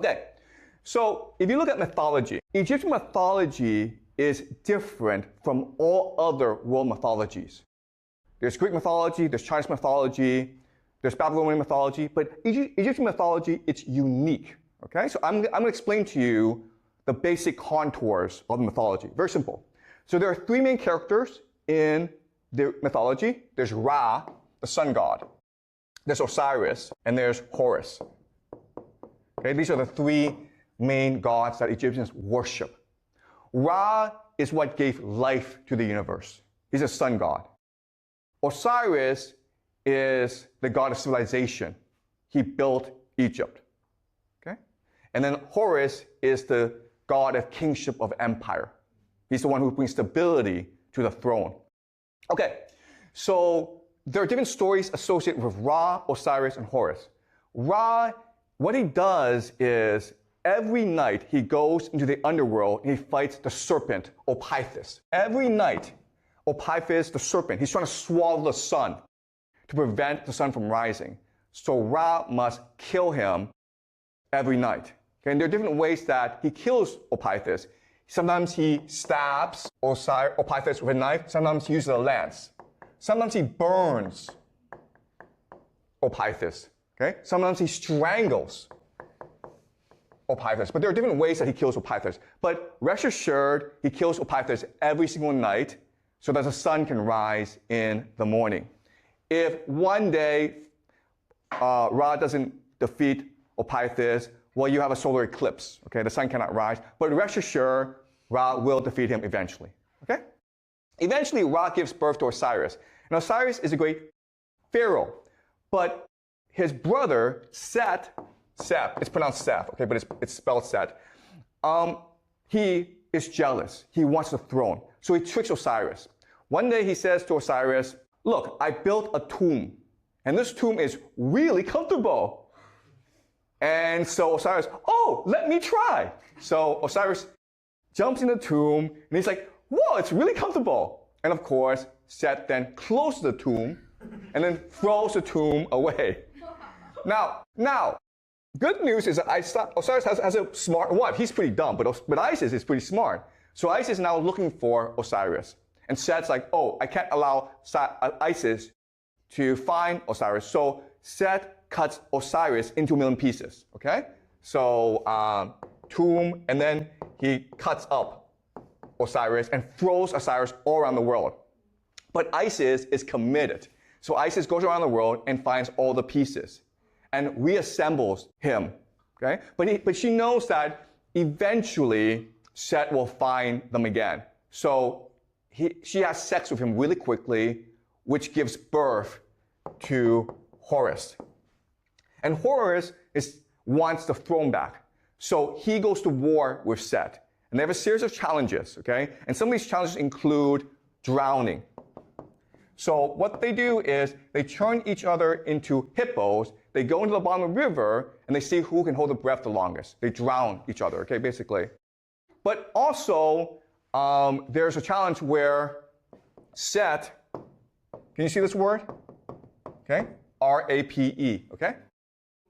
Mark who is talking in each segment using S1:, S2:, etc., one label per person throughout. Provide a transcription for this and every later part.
S1: Okay, so if you look at mythology, Egyptian mythology is different from all other world mythologies. There's Greek mythology, there's Chinese mythology, there's Babylonian mythology, but Egyptian mythology, it's unique. Okay, so I'm going to explain to you the basic contours of the mythology. Very simple. So there are three main characters in the mythology. There's Ra, the sun god. There's Osiris, and there's Horus. Okay, these are the three main gods that Egyptians worship. Ra is what gave life to the universe. He's a sun god. Osiris is the god of civilization. He built Egypt. Okay? And then Horus is the god of kingship of empire. He's the one who brings stability to the throne. Okay, so there are different stories associated with Ra, Osiris, and Horus. Ra, what he does is every night he goes into the underworld and he fights the serpent, Ophiuchus. Every night, Ophiuchus, the serpent, he's trying to swallow the sun to prevent the sun from rising. So Ra must kill him every night. Okay? And there are different ways that he kills Ophiuchus. Sometimes he stabs Ophiuchus with a knife. Sometimes he uses a lance. Sometimes he burns Ophiuchus. Okay? Sometimes he strangles Ophiuchus. But there are different ways that he kills Ophiuchus. But rest assured, he kills Ophiuchus every single night so that the sun can rise in the morning. If one day Ra doesn't defeat Ophiuchus, well, you have a solar eclipse. Okay, the sun cannot rise. But rest assured, Ra will defeat him eventually. Okay? Eventually, Ra gives birth to Osiris. And Osiris is a great pharaoh. But his brother, Seth, it's pronounced Seth, okay, but it's spelled Seth. He is jealous. He wants the throne. So he tricks Osiris. One day he says to Osiris, look, I built a tomb. And this tomb is really comfortable. And so Osiris, oh, let me try. So Osiris jumps in the tomb, and he's like, whoa, it's really comfortable. And of course, Seth then closes the tomb, and then throws the tomb away. Now, good news is that Osiris has a smart wife. He's pretty dumb, but Isis is pretty smart. So Isis is now looking for Osiris. And Seth's like, oh, I can't allow Isis to find Osiris. So Seth cuts Osiris into 1,000,000 pieces, okay? So tomb, and then he cuts up Osiris and throws Osiris all around the world. But Isis is committed. So Isis goes around the world and finds all the pieces and reassembles him, okay? But she knows that eventually Seth will find them again. So she has sex with him really quickly, which gives birth to Horus. And Horus wants the throne back. So he goes to war with Seth. And they have a series of challenges, okay? And some of these challenges include drowning. So what they do is they turn each other into hippos. They go into the bottom of the river, and they see who can hold the breath the longest. They drown each other, okay, basically. But also, there's a challenge where Seth, can you see this word? Okay, R-A-P-E, okay?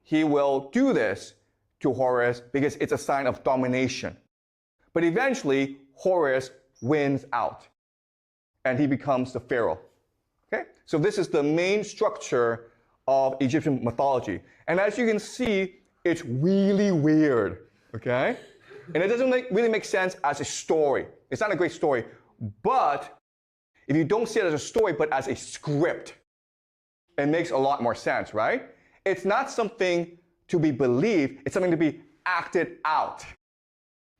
S1: He will do this to Horus because it's a sign of domination. But eventually, Horus wins out, and he becomes the pharaoh. Okay? So this is the main structure of Egyptian mythology. And as you can see, it's really weird, okay? And it doesn't really make sense as a story. It's not a great story. But if you don't see it as a story, but as a script, it makes a lot more sense, right? It's not something to be believed. It's something to be acted out.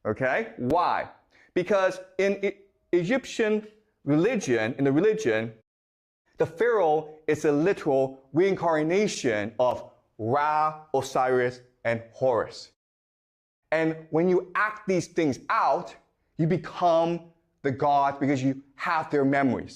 S1: Okay? Why? Because in Egyptian religion, the pharaoh is a literal reincarnation of Ra, Osiris, and Horus. And when you act these things out, you become the god because you have their memories.